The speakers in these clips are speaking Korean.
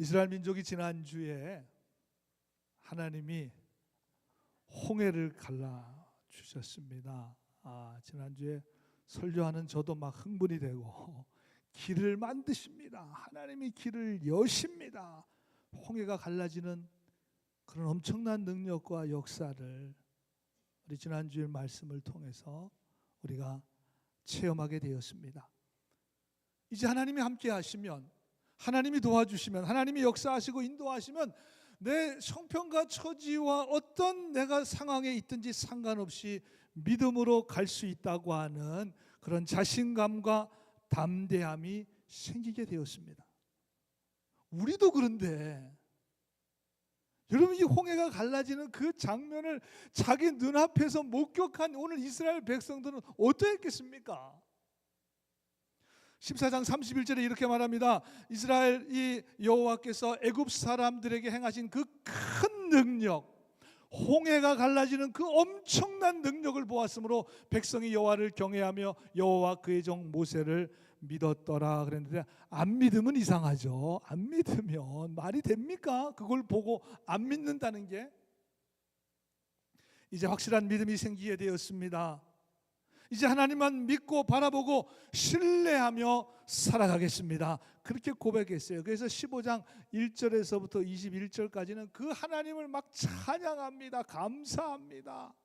이스라엘 민족이 지난주에 하나님이 홍해를 갈라 주셨습니다. 지난주에 설교하는 저도 막 흥분이 되고, 길을 만드십니다. 하나님이 길을 여십니다. 홍해가 갈라지는 그런 엄청난 능력과 역사를 우리 지난주의 말씀을 통해서 우리가 체험하게 되었습니다. 이제 하나님이 함께 하시면, 하나님이 도와주시면, 하나님이 역사하시고 인도하시면 내 형편과 처지와 어떤 내가 상황에 있든지 상관없이 믿음으로 갈 수 있다고 하는 그런 자신감과 담대함이 생기게 되었습니다. 우리도 그런데 여러분, 이 홍해가 갈라지는 그 장면을 자기 눈앞에서 목격한 오늘 이스라엘 백성들은 어떠했겠습니까? 14장 31절에 이렇게 말합니다. 이스라엘 이 여호와께서 애굽 사람들에게 행하신 그 큰 능력, 홍해가 갈라지는 그 엄청난 능력을 보았으므로 백성이 여호와를 경외하며 여호와 그의 종 모세를 믿었더라 그랬는데, 안 믿으면 이상하죠. 안 믿으면 말이 됩니까? 그걸 보고 안 믿는다는 게. 이제 확실한 믿음이 생기게 되었습니다. 이제 하나님만 믿고 바라보고 신뢰하며 살아가겠습니다. 그렇게 고백했어요. 그래서 15장 1절에서부터 21절까지는 그 하나님을 막 찬양합니다. 감사합니다.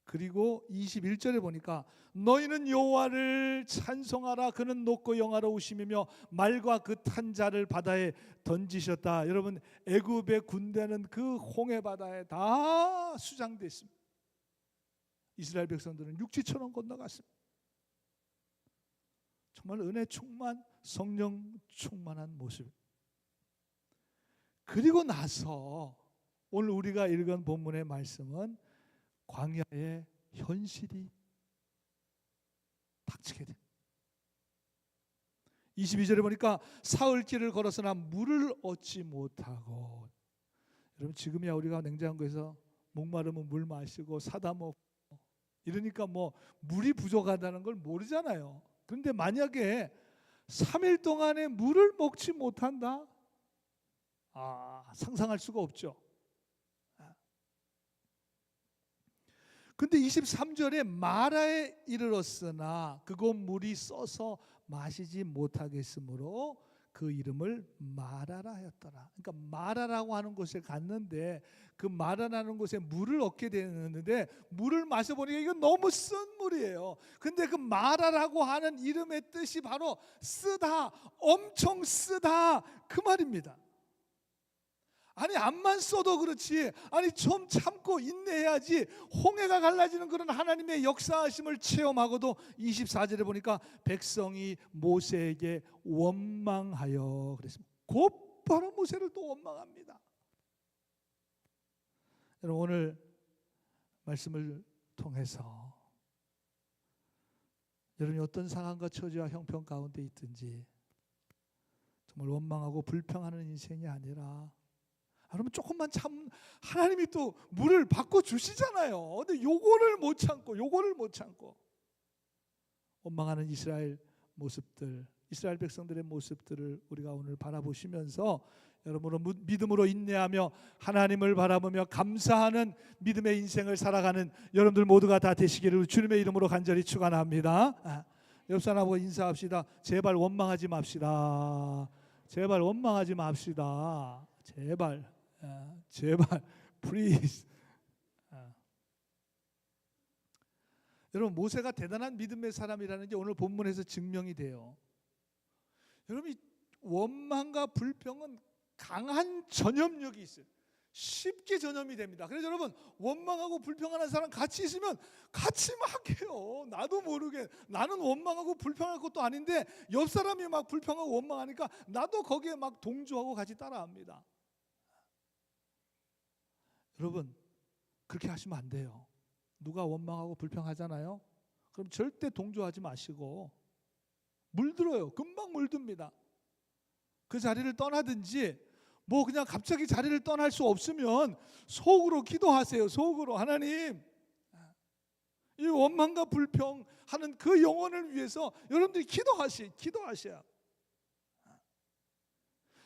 그리고 21절에 보니까 너희는 여호와를 찬송하라. 그는 높고 영화로우심이며 말과 그 탄 자를 바다에 던지셨다. 여러분, 애굽의 군대는 그 홍해 바다에 다 수장됐습니다. 이스라엘 백성들은 육지처럼 건너갔습니다. 정말 은혜 충만, 성령 충만한 모습. 그리고 나서 오늘 우리가 읽은 본문의 말씀은 광야의 현실이 닥치게 됩니다. 22절에 보니까 사흘길을 걸어서나 물을 얻지 못하고, 여러분 지금이야 우리가 냉장고에서 목마르면 물 마시고 사다 먹고 이러니까 뭐 물이 부족하다는 걸 모르잖아요. 그런데 만약에 3일 동안에 물을 먹지 못한다? 상상할 수가 없죠. 근데 23절에 마라에 이르렀으나 그곳 물이 써서 마시지 못하겠으므로 그 이름을 마라라 하였더라. 그러니까 마라라고 하는 곳에 갔는데 그 마라라는 곳에 물을 얻게 되는데 물을 마셔보니까 이건 너무 쓴 물이에요. 근데 그 마라라고 하는 이름의 뜻이 바로 쓰다, 엄청 쓰다 그 말입니다. 아니 암만 써도 그렇지, 아니 좀 참고 인내해야지. 홍해가 갈라지는 그런 하나님의 역사하심을 체험하고도 24절에 보니까 백성이 모세에게 원망하여 그랬습니다. 곧바로 모세를 또 원망합니다. 여러분, 오늘 말씀을 통해서 여러분이 어떤 상황과 처지와 형편 가운데 있든지 정말 원망하고 불평하는 인생이 아니라, 여러분 조금만 참, 하나님이 또 물을 바꿔 주시잖아요. 근데 요거를 못 참고 원망하는 이스라엘 모습들, 이스라엘 백성들의 모습들을 우리가 오늘 바라보시면서 여러분은 믿음으로 인내하며 하나님을 바라보며 감사하는 믿음의 인생을 살아가는 여러분들 모두가 다 되시기를 주님의 이름으로 간절히 축원합니다. 옆 사람하고 인사합시다. 제발 원망하지 맙시다. 제발 원망하지 맙시다. 제발 please. 여러분, 모세가 대단한 믿음의 사람이라는 게 오늘 본문에서 증명이 돼요. 여러분, 원망과 불평은 강한 전염력이 있어요. 쉽게 전염이 됩니다. 그래서 여러분, 원망하고 불평하는 사람 같이 있으면 같이 막 해요. 나도 모르게 나는 원망하고 불평할 것도 아닌데 옆 사람이 막 불평하고 원망하니까 나도 거기에 막 동조하고 같이 따라합니다. 여러분, 그렇게 하시면 안 돼요. 누가 원망하고 불평하잖아요. 그럼 절대 동조하지 마시고 물들어요. 금방 물듭니다. 그 자리를 떠나든지, 뭐 그냥 갑자기 자리를 떠날 수 없으면 속으로 기도하세요. 속으로, 하나님, 이 원망과 불평하는 그 영혼을 위해서 여러분들이 기도하셔야.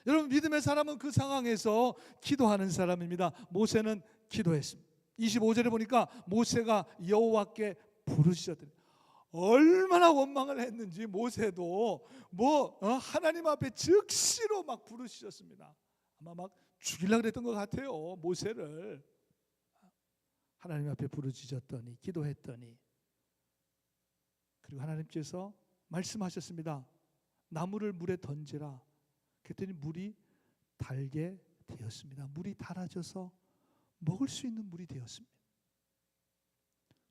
여러분, 믿음의 사람은 그 상황에서 기도하는 사람입니다. 모세는 기도했습니다. 25절에 보니까 모세가 여호와께 부르짖었더니, 얼마나 원망을 했는지 모세도 하나님 앞에 즉시로 막 부르짖었습니다. 아마 막 죽이려고 그랬던 것 같아요. 모세를 하나님 앞에 부르짖었더니, 기도했더니, 그리고 하나님께서 말씀하셨습니다. 나무를 물에 던지라. 그랬더니 물이 달게 되었습니다. 물이 달아져서 먹을 수 있는 물이 되었습니다.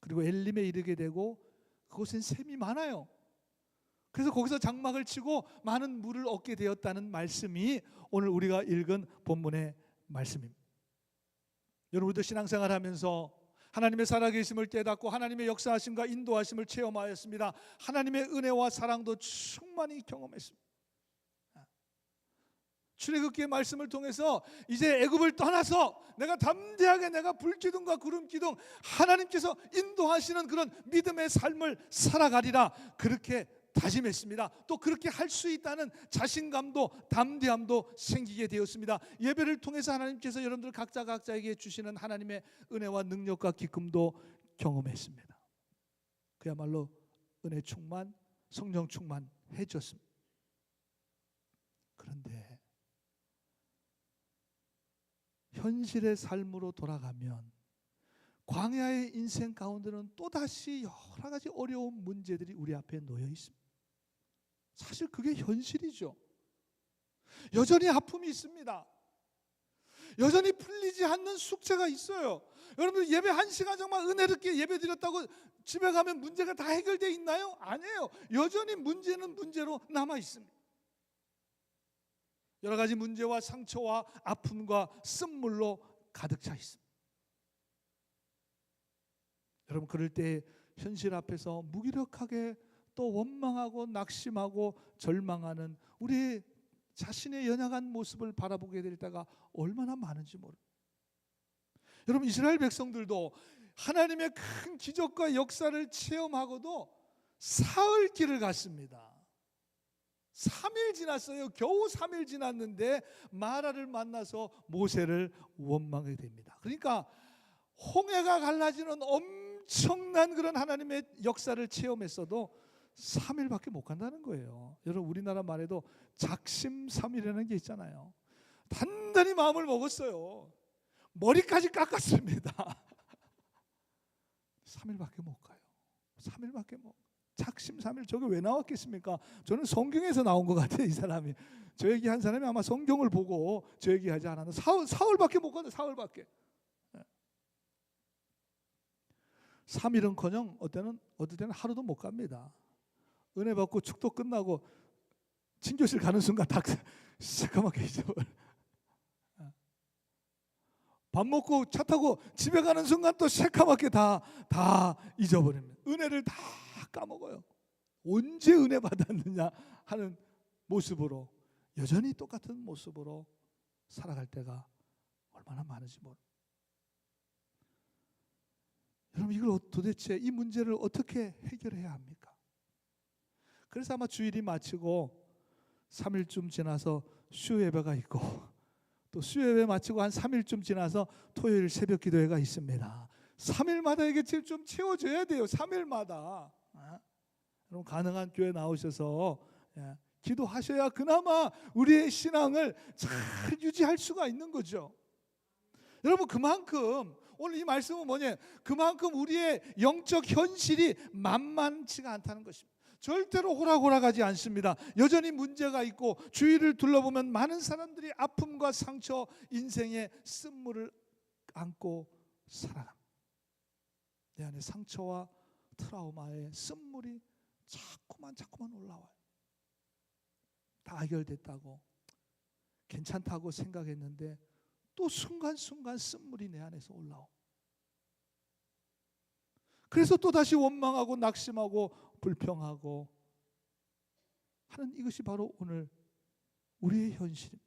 그리고 엘림에 이르게 되고 그곳엔 샘이 많아요. 그래서 거기서 장막을 치고 많은 물을 얻게 되었다는 말씀이 오늘 우리가 읽은 본문의 말씀입니다. 여러분, 우리도 신앙생활 하면서 하나님의 살아계심을 깨닫고 하나님의 역사하심과 인도하심을 체험하였습니다. 하나님의 은혜와 사랑도 충만히 경험했습니다. 출애굽기의 말씀을 통해서 이제 애굽을 떠나서 내가 담대하게 내가 불기둥과 구름기둥 하나님께서 인도하시는 그런 믿음의 삶을 살아가리라, 그렇게 다짐했습니다. 또 그렇게 할 수 있다는 자신감도 담대함도 생기게 되었습니다. 예배를 통해서 하나님께서 여러분들 각자에게 주시는 하나님의 은혜와 능력과 기쁨도 경험했습니다. 그야말로 은혜 충만, 성령 충만해졌습니다. 그런데 현실의 삶으로 돌아가면 광야의 인생 가운데는 또다시 여러 가지 어려운 문제들이 우리 앞에 놓여 있습니다. 사실 그게 현실이죠. 여전히 아픔이 있습니다. 여전히 풀리지 않는 숙제가 있어요. 여러분들 예배 1시간 정말 은혜롭게 예배 드렸다고 집에 가면 문제가 다 해결되어 있나요? 아니에요. 여전히 문제는 문제로 남아 있습니다. 여러 가지 문제와 상처와 아픔과 쓴물로 가득 차 있습니다. 여러분, 그럴 때 현실 앞에서 무기력하게 또 원망하고 낙심하고 절망하는 우리 자신의 연약한 모습을 바라보게 될 때가 얼마나 많은지 모릅니다. 여러분, 이스라엘 백성들도 하나님의 큰 기적과 역사를 체험하고도 사흘 길을 갔습니다. 3일 지났어요. 겨우 3일 지났는데 마라를 만나서 모세를 원망하게 됩니다. 그러니까 홍해가 갈라지는 엄청난 그런 하나님의 역사를 체험했어도 3일밖에 못 간다는 거예요. 여러분, 우리나라 말에도 작심삼일이라는 게 있잖아요. 단단히 마음을 먹었어요. 머리까지 깎았습니다. 3일밖에 못 가요. 3일밖에 못. 작심삼일, 저게 왜 나왔겠습니까? 저는 성경에서 나온 것 같아요. 이 사람이, 저 얘기한 사람이 아마 성경을 보고 저 얘기하지 않았나. 사흘밖에 못 가요. 사흘밖에. 3일은커녕 어떨 때는 하루도 못 갑니다. 은혜 받고 축도 끝나고 진교실 가는 순간 다 새까맣게 잊어버려. 밥 먹고 차 타고 집에 가는 순간 또 새까맣게 다 잊어버립니다. 은혜를 다 까먹어요. 언제 은혜 받았느냐 하는 모습으로, 여전히 똑같은 모습으로 살아갈 때가 얼마나 많은지 모릅니다. 여러분, 이걸 도대체 이 문제를 어떻게 해결해야 합니까? 그래서 아마 주일이 마치고 3일쯤 지나서 수요예배가 있고, 또 수요예배 마치고 한 3일쯤 지나서 토요일 새벽 기도회가 있습니다. 3일마다 이게 좀 채워져야 돼요. 3일마다. 여러분, 가능한 교회 나오셔서 기도하셔야 그나마 우리의 신앙을 잘 유지할 수가 있는 거죠. 여러분, 그만큼 오늘 이 말씀은 뭐냐? 그만큼 우리의 영적 현실이 만만치가 않다는 것입니다. 절대로 호락호락하지 않습니다. 여전히 문제가 있고, 주위를 둘러보면 많은 사람들이 아픔과 상처, 인생의 쓴물을 안고 살아갑니다. 내 안에 상처와 트라우마의 쓴물이 자꾸만 올라와요. 다 해결됐다고, 괜찮다고 생각했는데 또 순간순간 쓴물이 내 안에서 올라오고, 그래서 또다시 원망하고 낙심하고 불평하고 하는, 이것이 바로 오늘 우리의 현실입니다.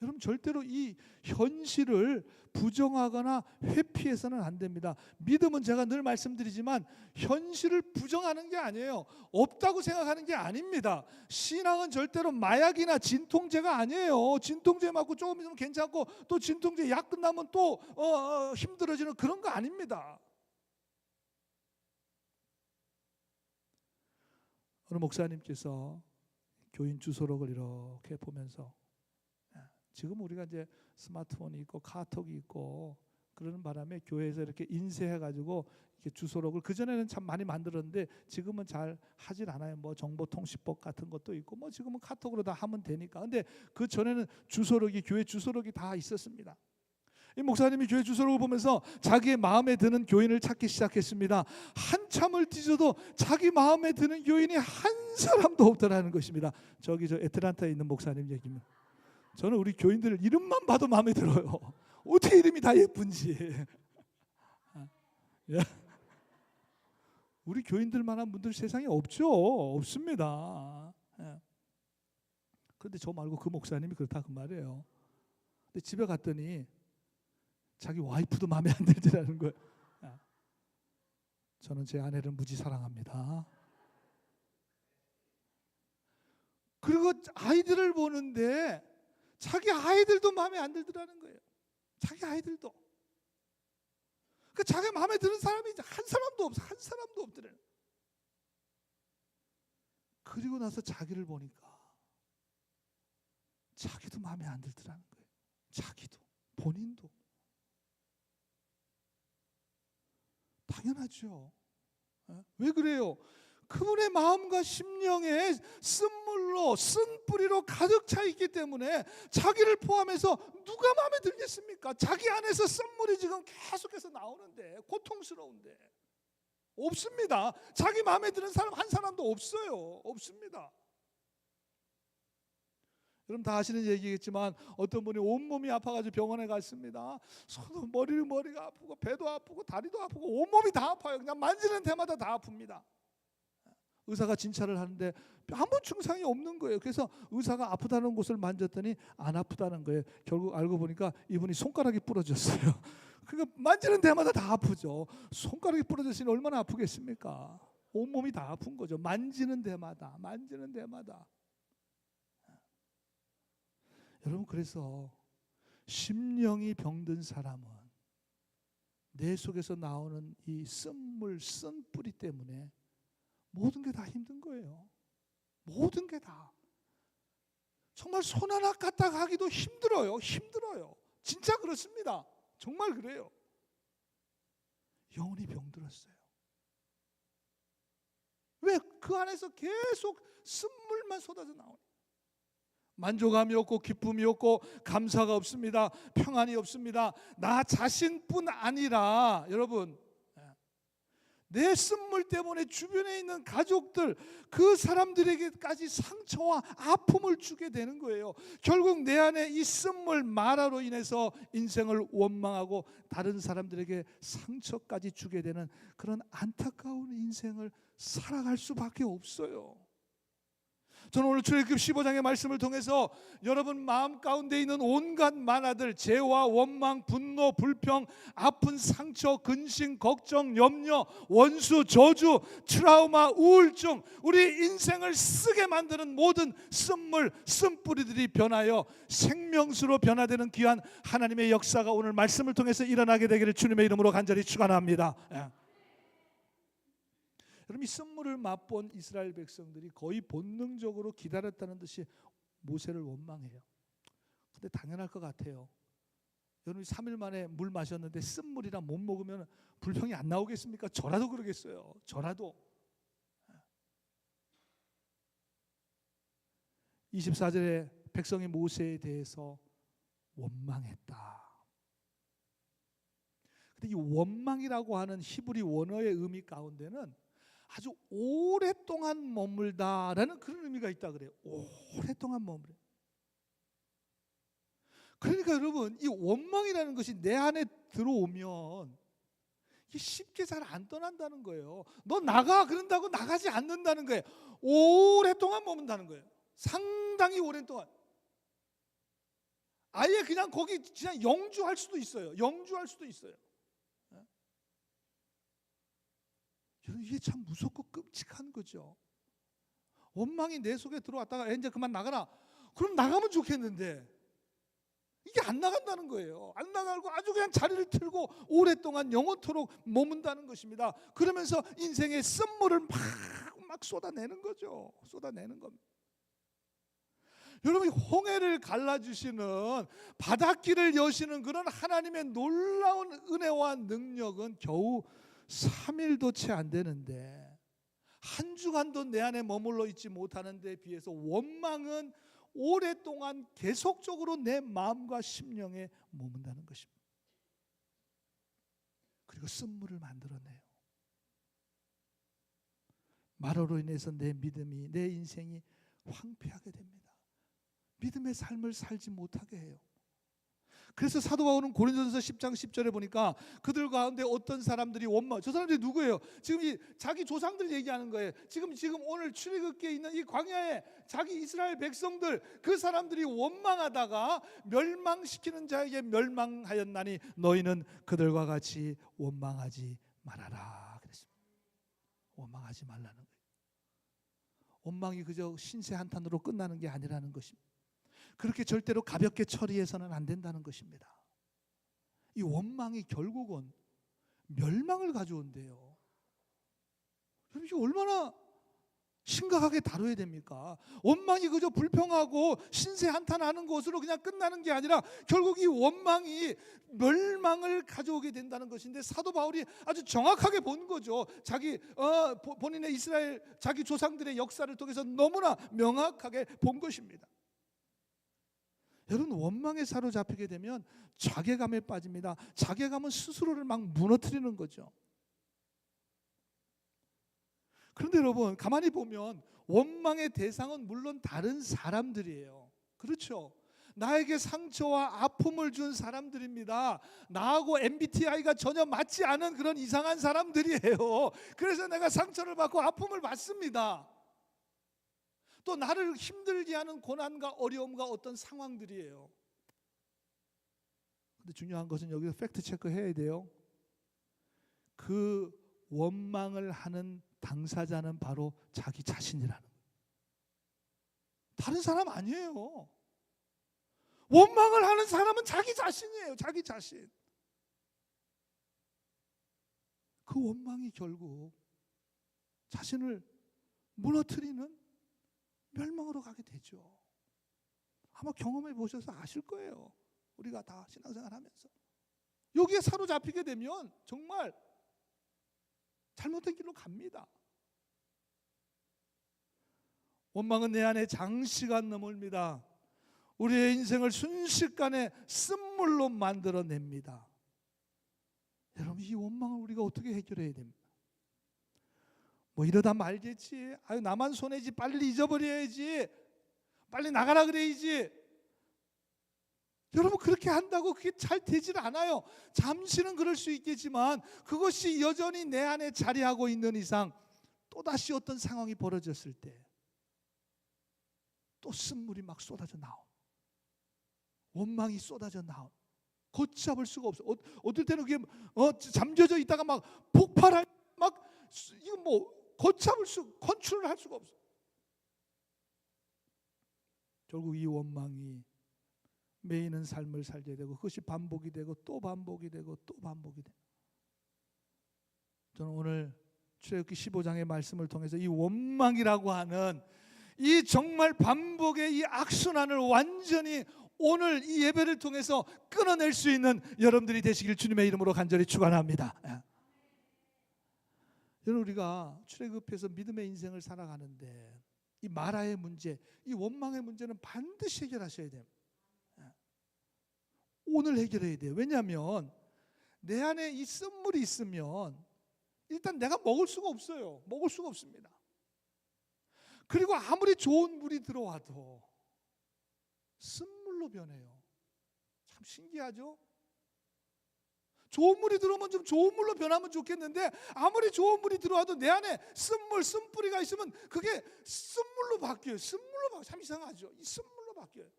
여러분 절대로 이 현실을 부정하거나 회피해서는 안 됩니다. 믿음은 제가 늘 말씀드리지만 현실을 부정하는 게 아니에요. 없다고 생각하는 게 아닙니다. 신앙은 절대로 마약이나 진통제가 아니에요. 진통제 맞고 조금 있으면 괜찮고 또 진통제 약 끝나면 또 힘들어지는 그런 거 아닙니다. 어느 목사님께서 교인 주소록을 이렇게 보면서 지금 우리가 이제 스마트폰이 있고 카톡이 있고 그러는 바람에 교회에서 이렇게 인쇄해가지고 이렇게 주소록을 그전에는 참 많이 만들었는데 지금은 잘 하질 않아요. 뭐 정보통신법 같은 것도 있고 뭐 지금은 카톡으로 다 하면 되니까. 근데 그 전에는 주소록이 교회 주소록이 다 있었습니다. 이 목사님이 교회 주소록을 보면서 자기의 마음에 드는 교인을 찾기 시작했습니다. 한참을 뒤져도 자기 마음에 드는 교인이 한 사람도 없더라는 것입니다. 저기 저 애틀란타에 있는 목사님 얘기입니다. 저는 우리 교인들 이름만 봐도 마음에 들어요. 어떻게 이름이 다 예쁜지. 우리 교인들만한 분들 세상에 없죠. 없습니다. 그런데 저 말고 그 목사님이 그렇다 그 말이에요. 근데 집에 갔더니 자기 와이프도 마음에 안 들더라는 거예요. 저는 제 아내를 무지 사랑합니다. 그리고 아이들을 보는데 자기 아이들도 마음에 안 들더라는 거예요. 자기 아이들도. 그 자기 마음에 드는 사람이 한 사람도 없어. 한 사람도 없더래요. 그리고 나서 자기를 보니까 자기도 마음에 안 들더라는 거예요. 자기도, 본인도. 당연하죠. 왜 그래요? 그분의 마음과 심령에 쓴물로 쓴뿌리로 가득 차 있기 때문에 자기를 포함해서 누가 마음에 들겠습니까? 자기 안에서 쓴물이 지금 계속해서 나오는데 고통스러운데 없습니다. 자기 마음에 드는 사람 한 사람도 없어요. 없습니다. 여러분 다 아시는 얘기겠지만 어떤 분이 온몸이 아파가지고 병원에 갔습니다. 손도 머리가 아프고 배도 아프고 다리도 아프고 온몸이 다 아파요. 그냥 만지는 데마다 다 아픕니다. 의사가 진찰을 하는데 아무 증상이 없는 거예요. 그래서 의사가 아프다는 곳을 만졌더니 안 아프다는 거예요. 결국 알고 보니까 이분이 손가락이 부러졌어요. 그러니까 만지는 데마다 다 아프죠. 손가락이 부러졌으니 얼마나 아프겠습니까? 온몸이 다 아픈 거죠. 만지는 데마다. 여러분 그래서 심령이 병든 사람은 내 속에서 나오는 이 쓴물, 쓴뿌리 때문에 모든 게 다 힘든 거예요. 모든 게 다. 정말 손 하나 갖다 가기도 힘들어요. 진짜 그렇습니다. 정말 그래요. 영혼이 병들었어요. 왜? 그 안에서 계속 쓴물만 쏟아져 나오니. 만족함이 없고 기쁨이 없고 감사가 없습니다. 평안이 없습니다. 나 자신뿐 아니라 여러분 내 쓴물 때문에 주변에 있는 가족들 그 사람들에게까지 상처와 아픔을 주게 되는 거예요. 결국 내 안에 이 쓴물 마라로 인해서 인생을 원망하고 다른 사람들에게 상처까지 주게 되는 그런 안타까운 인생을 살아갈 수밖에 없어요. 저는 오늘 출애굽 15장의 말씀을 통해서 여러분 마음 가운데 있는 온갖 만화들, 죄와 원망, 분노, 불평, 아픈 상처, 근심, 걱정, 염려, 원수, 저주, 트라우마, 우울증, 우리 인생을 쓰게 만드는 모든 쓴물, 쓴뿌리들이 변하여 생명수로 변화되는 귀한 하나님의 역사가 오늘 말씀을 통해서 일어나게 되기를 주님의 이름으로 간절히 축원합니다. 여러분 이 쓴물을 맛본 이스라엘 백성들이 거의 본능적으로 기다렸다는 듯이 모세를 원망해요. 근데 당연할 것 같아요. 여러분 3일 만에 물 마셨는데 쓴물이랑 못 먹으면 불평이 안 나오겠습니까? 저라도 그러겠어요. 저라도. 24절에 백성이 모세에 대해서 원망했다. 근데 이 원망이라고 하는 히브리 원어의 의미 가운데는 아주 오랫동안 머물다라는 그런 의미가 있다 그래요. 오랫동안 머무려. 그러니까 여러분 이 원망이라는 것이 내 안에 들어오면 이게 쉽게 잘 안 떠난다는 거예요. 너 나가 그런다고 나가지 않는다는 거예요. 오랫동안 머문다는 거예요. 상당히 오랜 동안. 아예 그냥 거기 그냥 영주할 수도 있어요. 영주할 수도 있어요. 여러분, 이게 참 무섭고 끔찍한 거죠. 원망이 내 속에 들어왔다가 이제 그만 나가라. 그럼 나가면 좋겠는데 이게 안 나간다는 거예요. 안 나가고 아주 그냥 자리를 틀고 오랫동안 영원토록 머문다는 것입니다. 그러면서 인생의 쓴물을 막 쏟아내는 거죠. 쏟아내는 겁니다. 여러분, 홍해를 갈라주시는, 바닷길을 여시는 그런 하나님의 놀라운 은혜와 능력은 겨우 3일도 채 안 되는데, 한 주간도 내 안에 머물러 있지 못하는 데 비해서 원망은 오랫동안 계속적으로 내 마음과 심령에 머문다는 것입니다. 그리고 쓴물을 만들어내요. 말로 인해서 내 믿음이, 내 인생이 황폐하게 됩니다. 믿음의 삶을 살지 못하게 해요. 그래서 사도 바울은 고린도전서 10장 10절에 보니까 그들 가운데 어떤 사람들이 원망, 저 사람들이 누구예요? 지금 이 자기 조상들 얘기하는 거예요. 지금 오늘 출애굽기에 있는 이 광야에 자기 이스라엘 백성들, 그 사람들이 원망하다가 멸망시키는 자에게 멸망하였나니 너희는 그들과 같이 원망하지 말아라 그랬습니다. 원망하지 말라는 거예요. 원망이 그저 신세 한탄으로 끝나는 게 아니라는 것입니다. 그렇게 절대로 가볍게 처리해서는 안 된다는 것입니다. 이 원망이 결국은 멸망을 가져온대요. 이게 얼마나 심각하게 다뤄야 됩니까? 원망이 그저 불평하고 신세 한탄하는 것으로 그냥 끝나는 게 아니라 결국 이 원망이 멸망을 가져오게 된다는 것인데, 사도 바울이 아주 정확하게 본 거죠. 본인의 이스라엘 자기 조상들의 역사를 통해서 너무나 명확하게 본 것입니다. 여러분, 원망에 사로잡히게 되면 자괴감에 빠집니다. 자괴감은 스스로를 막 무너뜨리는 거죠. 그런데 여러분, 가만히 보면 원망의 대상은 물론 다른 사람들이에요. 그렇죠? 나에게 상처와 아픔을 준 사람들입니다. 나하고 MBTI가 전혀 맞지 않은 그런 이상한 사람들이에요. 그래서 내가 상처를 받고 아픔을 받습니다. 또 나를 힘들게 하는 고난과 어려움과 어떤 상황들이에요. 근데 중요한 것은 여기서 팩트 체크해야 돼요. 그 원망을 하는 당사자는 바로 자기 자신이라는 거예요. 다른 사람 아니에요. 원망을 하는 사람은 자기 자신이에요. 자기 자신. 그 원망이 결국 자신을 무너뜨리는 멸망으로 가게 되죠. 아마 경험해 보셔서 아실 거예요. 우리가 다 신앙생활 하면서 여기에 사로잡히게 되면 정말 잘못된 길로 갑니다. 원망은 내 안에 장시간 머뭅니다. 우리의 인생을 순식간에 쓴물로 만들어냅니다. 여러분, 이 원망을 우리가 어떻게 해결해야 됩니까? 뭐 이러다 말겠지, 아유 나만 손해지, 빨리 잊어버려야지, 빨리 나가라 그래야지. 여러분, 그렇게 한다고 그게 잘 되질 않아요. 잠시는 그럴 수 있겠지만 그것이 여전히 내 안에 자리하고 있는 이상 또다시 어떤 상황이 벌어졌을 때 또 쓴물이 막 쏟아져 나옴, 원망이 쏟아져 나옴. 걷잡을 수가 없어. 어떨 때는 그게 잠겨져 있다가 막 폭발할, 막 이거 뭐 컨트롤을 할 수가 없어. 결국 이 원망이 매이는 삶을 살게 되고 그것이 반복이 되고 또 반복이 되고 또 반복이 돼. 저는 오늘 출애굽기 15장의 말씀을 통해서 이 원망이라고 하는 이 정말 반복의 이 악순환을 완전히 오늘 이 예배를 통해서 끊어낼 수 있는 여러분들이 되시길 주님의 이름으로 간절히 축원합니다. 여러분, 우리가 출애굽해서 믿음의 인생을 살아가는데 이 마라의 문제, 이 원망의 문제는 반드시 해결하셔야 돼요. 오늘 해결해야 돼요. 왜냐하면 내 안에 이 쓴물이 있으면 일단 내가 먹을 수가 없어요. 먹을 수가 없습니다. 그리고 아무리 좋은 물이 들어와도 쓴물로 변해요. 참 신기하죠? 좋은 물이 들어오면 좀 좋은 물로 변하면 좋겠는데 아무리 좋은 물이 들어와도 내 안에 쓴뿌리가 있으면 그게 쓴물로 바뀌어요. 참 이상하죠? 이 쓴물로 바뀌어요.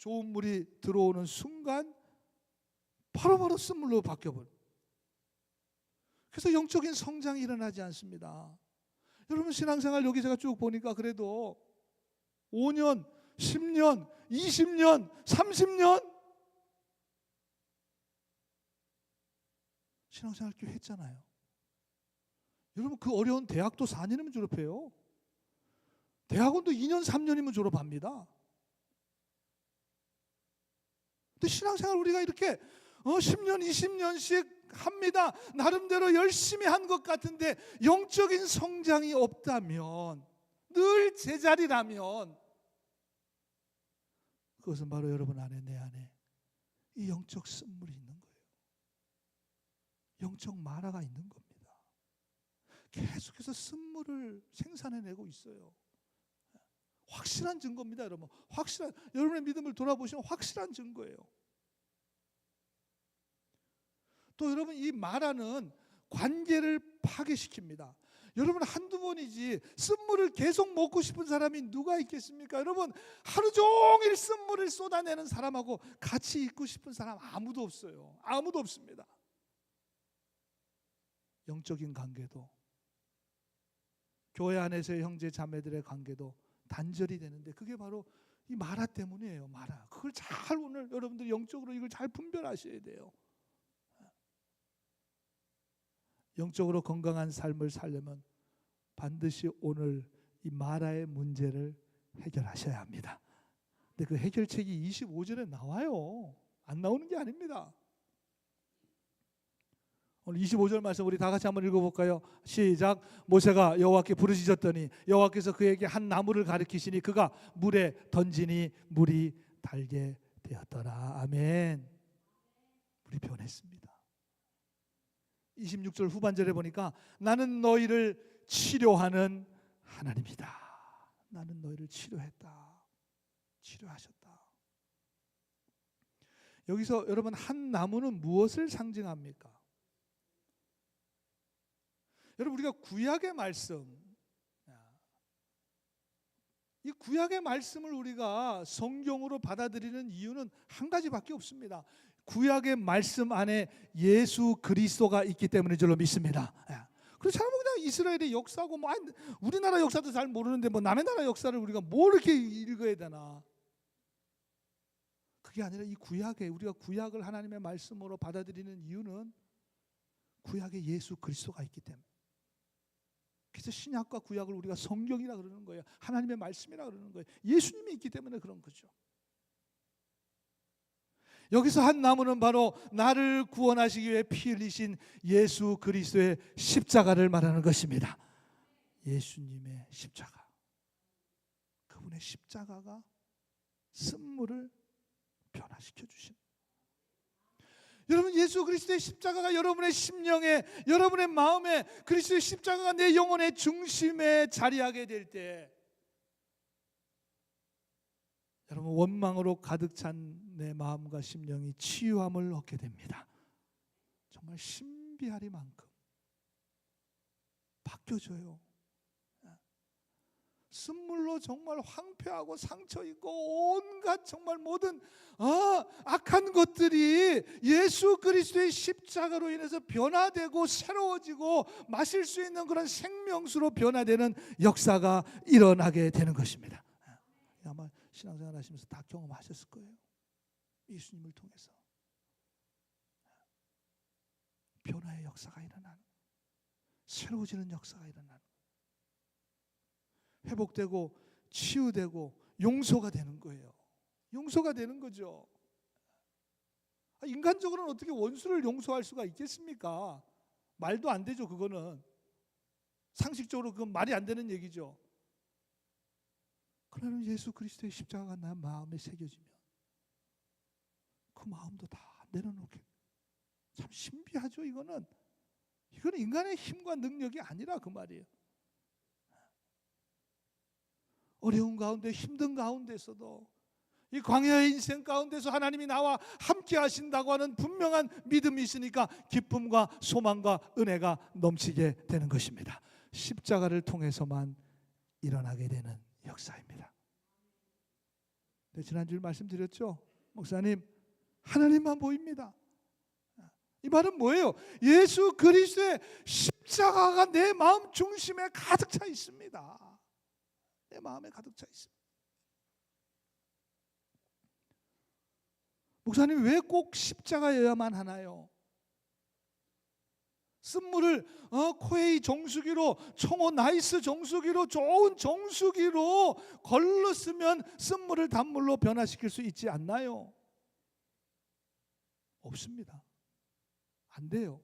좋은 물이 들어오는 순간 바로바로 쓴물로 바뀌어버려. 그래서 영적인 성장이 일어나지 않습니다. 여러분 신앙생활 여기 제가 쭉 보니까 그래도 5년, 10년, 20년, 30년 신앙생활 꽤 했잖아요. 여러분 그 어려운 대학도 4년이면 졸업해요. 대학원도 2년, 3년이면 졸업합니다. 근데 신앙생활 우리가 이렇게 10년, 20년씩 합니다. 나름대로 열심히 한 것 같은데 영적인 성장이 없다면, 늘 제자리라면 그것은 바로 여러분 안에, 내 안에 이 영적 쓴물이 있는 거예요. 영적 마라가 있는 겁니다. 계속해서 쓴물을 생산해내고 있어요. 확실한 증거입니다, 여러분. 여러분의 믿음을 돌아보시면 확실한 증거예요. 또 여러분 이 마라는 관계를 파괴시킵니다. 여러분 한두 번이지 쓴물을 계속 먹고 싶은 사람이 누가 있겠습니까? 여러분 하루 종일 쓴물을 쏟아내는 사람하고 같이 있고 싶은 사람 아무도 없어요. 아무도 없습니다. 영적인 관계도, 교회 안에서의 형제 자매들의 관계도 단절이 되는데 그게 바로 이 마라 때문이에요. 마라. 그걸 잘 오늘 여러분들이 영적으로 이걸 잘 분별하셔야 돼요. 영적으로 건강한 삶을 살려면 반드시 오늘 이 마라의 문제를 해결하셔야 합니다. 근데 그 해결책이 25절에 나와요. 안 나오는 게 아닙니다. 오늘 25절 말씀 우리 다 같이 한번 읽어볼까요? 시작. 모세가 여호와께 부르짖었더니 여호와께서 그에게 한 나무를 가리키시니 그가 물에 던지니 물이 달게 되었더라. 아멘. 물이 변했습니다. 26절 후반절에 보니까 나는 너희를 치료하는 하나님이다. 나는 너희를 치료했다. 치료하셨다. 여기서 여러분 한 나무는 무엇을 상징합니까? 여러분 우리가 구약의 말씀, 이 구약의 말씀을 우리가 성경으로 받아들이는 이유는 한 가지밖에 없습니다. 구약의 말씀 안에 예수 그리스도가 있기 때문인 줄로 믿습니다. 그렇지 않으면 그냥 이스라엘의 역사고 우리나라 역사도 잘 모르는데 남의 나라 역사를 우리가 뭘 이렇게 읽어야 되나? 그게 아니라 이 구약에 우리가 구약을 하나님의 말씀으로 받아들이는 이유는 구약에 예수 그리스도가 있기 때문에. 그래서 신약과 구약을 우리가 성경이라 그러는 거예요. 하나님의 말씀이라 그러는 거예요. 예수님이 있기 때문에 그런 거죠. 여기서 한 나무는 바로 나를 구원하시기 위해 피 흘리신 예수 그리스도의 십자가를 말하는 것입니다. 예수님의 십자가. 그분의 십자가가 쓴물을 변화시켜 주신. 여러분 예수 그리스도의 십자가가 여러분의 심령에, 여러분의 마음에, 그리스도의 십자가가 내 영혼의 중심에 자리하게 될 때 여러분 원망으로 가득 찬 내 마음과 심령이 치유함을 얻게 됩니다. 정말 신비하리만큼 바뀌어져요. 쓴물로 정말 황폐하고 상처 있고 온갖 정말 모든 악한 것들이 예수 그리스도의 십자가로 인해서 변화되고 새로워지고 마실 수 있는 그런 생명수로 변화되는 역사가 일어나게 되는 것입니다. 아마 신앙생활 하시면서 다 경험하셨을 거예요. 예수님을 통해서 변화의 역사가 일어나는, 새로워지는 역사가 일어나는, 회복되고 치유되고 용서가 되는 거예요. 용서가 되는 거죠. 인간적으로는 어떻게 원수를 용서할 수가 있겠습니까? 말도 안 되죠. 그거는 상식적으로 그건 말이 안 되는 얘기죠. 그러나 예수 그리스도의 십자가가 나 마음에 새겨지면 그 마음도 다 내려놓게. 참 신비하죠. 이거는 인간의 힘과 능력이 아니라 그 말이에요. 어려운 가운데, 힘든 가운데서도, 이 광야의 인생 가운데서 하나님이 나와 함께 하신다고 하는 분명한 믿음이 있으니까 기쁨과 소망과 은혜가 넘치게 되는 것입니다. 십자가를 통해서만 일어나게 되는 역사입니다. 네, 지난주에 말씀드렸죠. 목사님, 하나님만 보입니다. 이 말은 뭐예요? 예수 그리스도의 십자가가 내 마음 중심에 가득 차 있습니다. 내 마음에 가득 차 있습니다. 목사님, 왜 꼭 십자가여야만 하나요? 쓴물을 코에이 정수기로, 청호 나이스 정수기로, 좋은 정수기로 걸렀으면 쓴물을 단물로 변화시킬 수 있지 않나요? 없습니다. 안 돼요.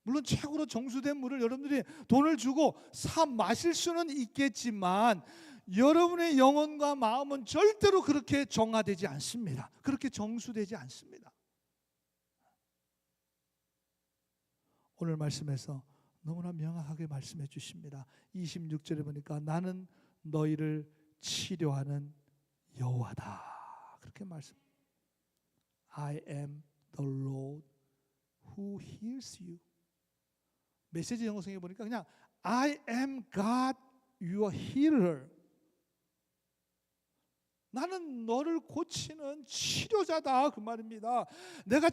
물론 최고로 정수된 물을 여러분들이 돈을 주고 사 마실 수는 있겠지만 여러분의 영혼과 마음은 절대로 그렇게 정화되지 않습니다. 그렇게 정수되지 않습니다. 오늘 말씀에서 너무나 명확하게 말씀해 주십니다. 26절에 보니까 나는 너희를 치료하는 여호와다. 그렇게 말씀. I am the Lord who heals you. 메시지 영어성에 보니까 그냥 I am God your healer. 나는 너를 고치는 치료자다, 그 말입니다. 내가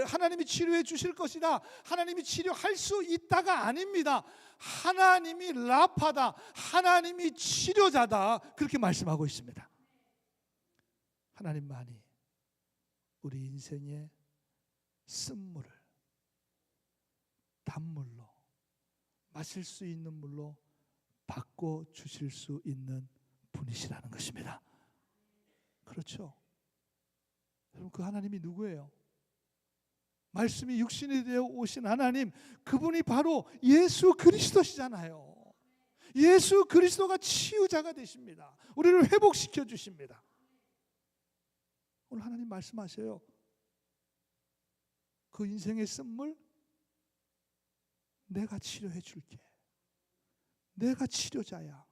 하나님이 치료해 주실 것이다, 하나님이 치료할 수 있다가 아닙니다. 하나님이 라파다, 하나님이 치료자다, 그렇게 말씀하고 있습니다. 하나님만이 우리 인생의 쓴물을 단물로, 마실 수 있는 물로 바꿔 주실 수 있는 분이시라는 것입니다. 그렇죠? 여러분, 그 하나님이 누구예요? 말씀이 육신이 되어 오신 하나님, 그분이 바로 예수 그리스도시잖아요. 예수 그리스도가 치유자가 되십니다. 우리를 회복시켜 주십니다. 오늘 하나님 말씀하셔요. 그 인생의 쓴물 내가 치료해 줄게. 내가 치료자야.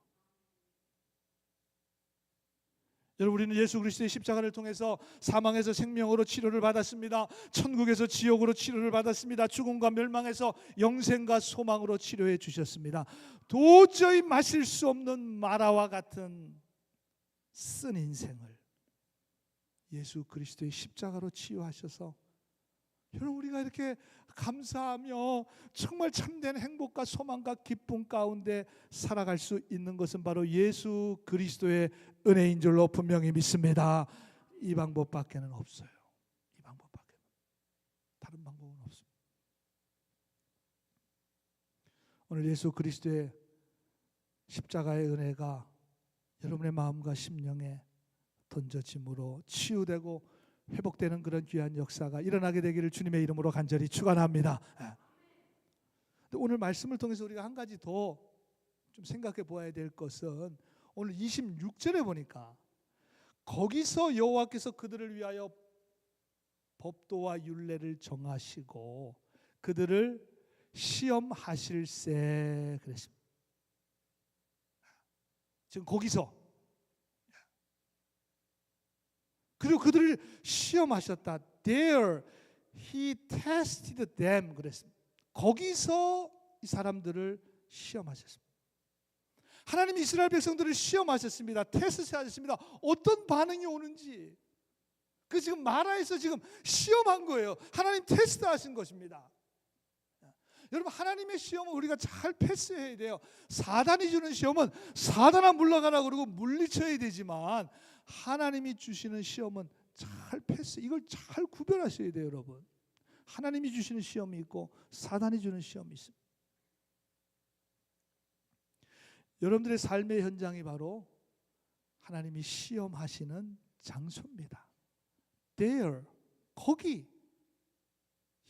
여러분, 우리는 예수 그리스도의 십자가를 통해서 사망에서 생명으로 치료를 받았습니다. 천국에서 지옥으로 치료를 받았습니다. 죽음과 멸망에서 영생과 소망으로 치료해 주셨습니다. 도저히 마실 수 없는 마라와 같은 쓴 인생을 예수 그리스도의 십자가로 치유하셔서, 여러분, 우리가 이렇게 감사하며 정말 참된 행복과 소망과 기쁨 가운데 살아갈 수 있는 것은 바로 예수 그리스도의 은혜인 줄로 분명히 믿습니다. 이 방법밖에는 없어요. 이 방법밖에는, 다른 방법은 없습니다. 오늘 예수 그리스도의 십자가의 은혜가 여러분의 마음과 심령에 던져짐으로 치유되고 회복되는 그런 귀한 역사가 일어나게 되기를 주님의 이름으로 간절히 축원합니다. 오늘 말씀을 통해서 우리가 한 가지 더 좀 생각해 보아야 될 것은, 오늘 26절에 보니까 거기서 여호와께서 그들을 위하여 법도와 율례를 정하시고 그들을 시험하실세 그랬습니다. 지금 거기서, 그리고 그들을 시험하셨다. There he tested them 그랬습니다. 거기서 이 사람들을 시험하셨습니다. 하나님이 이스라엘 백성들을 시험하셨습니다. 테스트하셨습니다. 어떤 반응이 오는지. 그 지금 마라에서 지금 시험한 거예요. 하나님 테스트하신 것입니다. 여러분, 하나님의 시험은 우리가 잘 패스해야 돼요. 사단이 주는 시험은 사단아 물러가라 그러고 물리쳐야 되지만, 하나님이 주시는 시험은 잘 이걸 잘 구별하셔야 돼요, 여러분. 하나님이 주시는 시험이 있고 사단이 주는 시험이 있습니다. 여러분들의 삶의 현장이 바로 하나님이 시험하시는 장소입니다. There, 거기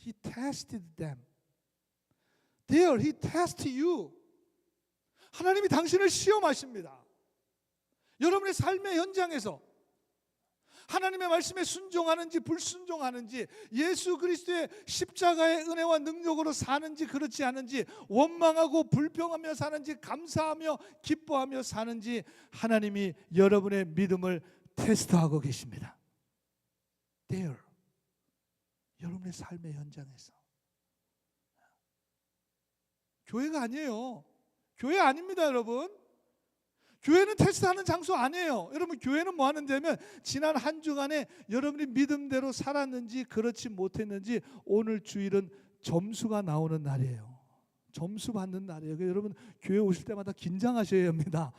He tested them. There He tests you. 하나님이 당신을 시험하십니다. 여러분의 삶의 현장에서 하나님의 말씀에 순종하는지 불순종하는지, 예수 그리스도의 십자가의 은혜와 능력으로 사는지 그렇지 않은지, 원망하고 불평하며 사는지 감사하며 기뻐하며 사는지, 하나님이 여러분의 믿음을 테스트하고 계십니다. There, 여러분의 삶의 현장에서. 교회가 아니에요. 교회 아닙니다, 여러분. 교회는 테스트하는 장소 아니에요. 여러분, 교회는 뭐 하는 데면 지난 한 주간에 여러분이 믿음대로 살았는지 그렇지 못했는지 오늘 주일은 점수가 나오는 날이에요. 점수 받는 날이에요. 그러니까 여러분, 교회 오실 때마다 긴장하셔야 합니다.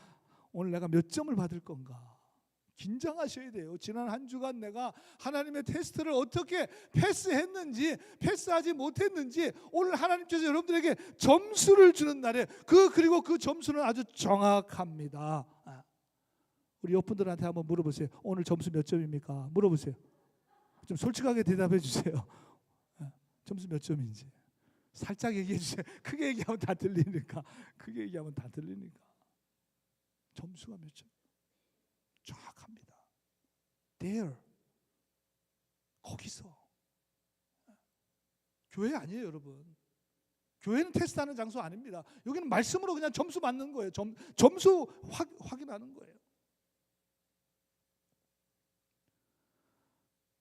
오늘 내가 몇 점을 받을 건가? 긴장하셔야 돼요. 지난 한 주간 내가 하나님의 테스트를 어떻게 패스했는지, 패스하지 못했는지 오늘 하나님께서 여러분들에게 점수를 주는 날에 그리고 그 점수는 아주 정확합니다. 우리 옆분들한테 한번 물어보세요. 오늘 점수 몇 점입니까? 물어보세요. 좀 솔직하게 대답해 주세요. 점수 몇 점인지 살짝 얘기해 주세요. 크게 얘기하면 다 들리니까. 크게 얘기하면 다 들리니까. 점수가 몇 점? 정확합니다. There. 거기서. 교회 아니에요, 여러분. 교회는 테스트하는 장소 아닙니다. 여기는 말씀으로 그냥 점수 받는 거예요. 점수 확인하는 거예요.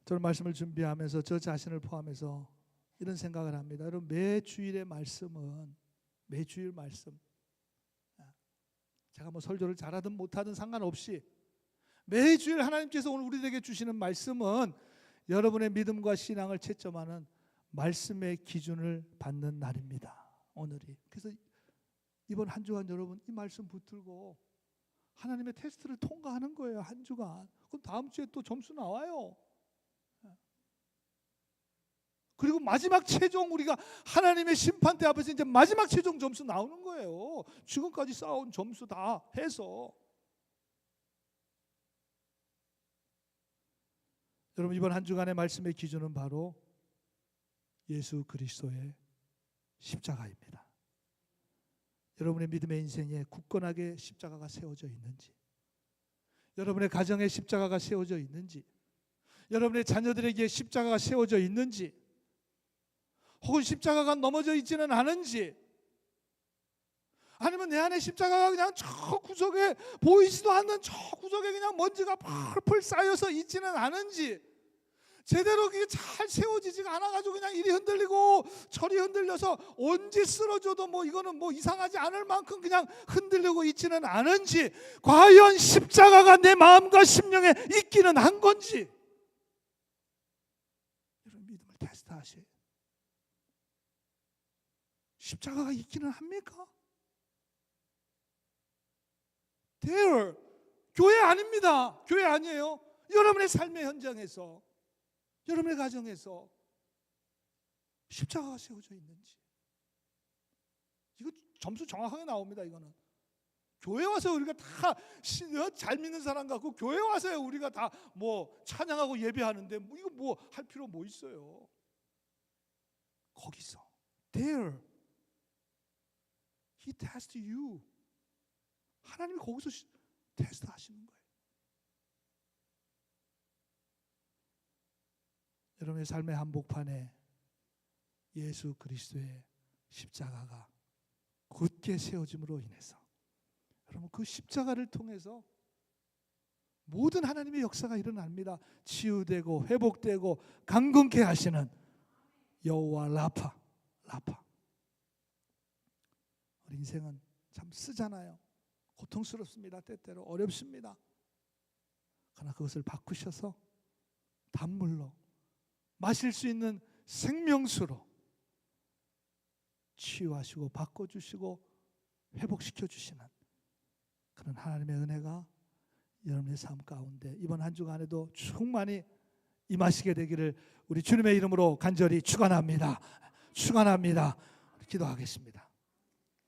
저는 말씀을 준비하면서 저 자신을 포함해서 이런 생각을 합니다. 여러분, 매 주일의 말씀은 매주일 말씀, 제가 뭐 설교를 잘하든 못하든 상관없이 매주일 하나님께서 오늘 우리에게 주시는 말씀은 여러분의 믿음과 신앙을 채점하는 말씀의 기준을 받는 날입니다. 오늘이. 그래서 이번 한 주간 여러분 이 말씀 붙들고 하나님의 테스트를 통과하는 거예요. 한 주간. 그럼 다음 주에 또 점수 나와요. 그리고 마지막 최종 우리가 하나님의 심판대 앞에서 이제 마지막 최종 점수 나오는 거예요. 지금까지 쌓아온 점수 다 해서. 여러분, 이번 한 주간의 말씀의 기준은 바로 예수 그리스도의 십자가입니다. 여러분의 믿음의 인생에 굳건하게 십자가가 세워져 있는지, 여러분의 가정에 십자가가 세워져 있는지, 여러분의 자녀들에게 십자가가 세워져 있는지, 혹은 십자가가 넘어져 있지는 않은지, 아니면 내 안에 십자가가 그냥 저 구석에 보이지도 않는 저 구석에 그냥 먼지가 펄펄 쌓여서 있지는 않은지, 제대로 그게 잘 세워지지가 않아가지고 그냥 이리 흔들리고 저리 흔들려서 언제 쓰러져도 뭐 이거는 뭐 이상하지 않을 만큼 그냥 흔들리고 있지는 않은지, 과연 십자가가 내 마음과 심령에 있기는 한 건지, 여러분 믿음을 테스트하세요. 십자가가 있기는 합니까? There. 교회 아닙니다. 교회 아니에요. 여러분의 삶의 현장에서, 여러분의 가정에서 십자가가 세워져 있는지. 이거 점수 정확하게 나옵니다. 이거는 교회 와서 우리가 다 잘 믿는 사람 같고 교회 와서 우리가 다 뭐 찬양하고 예배하는데 뭐 이거 뭐 할 필요 뭐 있어요? 거기서 There. He tests you. 하나님이 거기서 테스트 하시는 거예요. 여러분의 삶의 한복판에 예수 그리스도의 십자가가 굳게 세워짐으로 인해서 여러분 그 십자가를 통해서 모든 하나님의 역사가 일어납니다. 치유되고 회복되고 강건케 하시는 여호와 라파. 우리 인생은 참 쓰잖아요. 고통스럽습니다. 때때로 어렵습니다. 그러나 그것을 바꾸셔서 단물로 마실 수 있는 생명수로 치유하시고 바꿔주시고 회복시켜주시는 그런 하나님의 은혜가 여러분의 삶 가운데 이번 한 주간에도 충만히 임하시게 되기를 우리 주님의 이름으로 간절히 축원합니다. 기도하겠습니다.